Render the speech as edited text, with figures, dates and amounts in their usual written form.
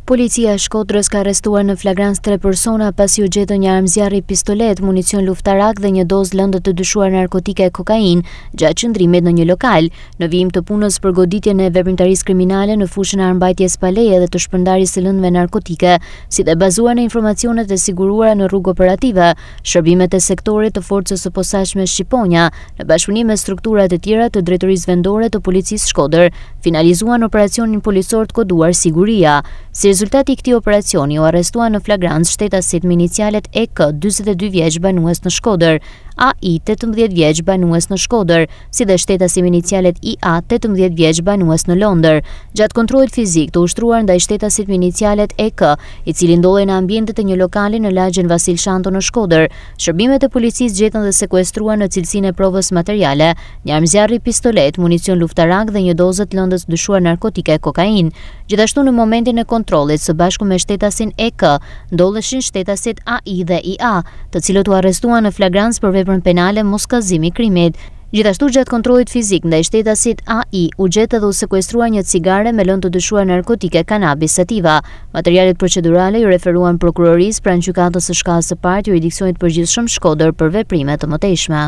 Policia e Shkodrës ka arrestuar në flagrancë 3 persona pasi u gjetën një armëzjarri pistolet, municion luftarak dhe një dozë lëndë të dyshuar narkotike kokain gjatë qëndrimit në një lokal, në vijim të punës për goditjen e veprimtarisë kriminale në fushën e armbajtjes pa leje dhe të shpërndarjes së lëndëve narkotike, si dhe bazuar në informacionet e siguruara në rrugë operative, shërbimet e sektorit të forcës së posaçme Shqiponja, në bashkëpunim me strukturat e tjera të Drejtorisë Vendore të Policisë Shkodër, finalizuan operacionin policor të koduar Siguria. Si rezultati i këtij operacioni u arrestuan në flagrancë shtetasit me inicialet EK, 42 vjeç banues në Shkodër, AI, 18 vjeç banues në Shkodër, si dhe shtetasi me inicialet IA, 18 vjeç banues në Londër. Gjatë kontrollit fizik të ushtruar ndaj shtetasit me inicialet EK, i cili ndodhej në ambientet e një lokali në lagjen Vasil Shanto në Shkodër, shërbimet e policisë gjetën dhe sekuestruan në cilësinë e provës materiale një armëzjarri pistolet, municion luftarak dhe një dozë të lëndës dyshuar narkotike kokain. Gjithashtu në momentin e kontrollit së bashku me shtetasin EK, ndodheshin shtetasit AI dhe IA, të cilët u arrestuan në flagrancë për veprën penale moskazimi krimit. Gjithashtu gjatë kontrollit fizik ndaj shtetasit AI u gjetë dhe u sekuestruar një cigare me lëndë të dyshuar narkotike kanabis sativa. Materialet procedurale ju referuan prokurorisë pranë gjykatës së shkallës së parë të jurisdiksionit përgjithshëm Shkodër për veprime të mëtejshme.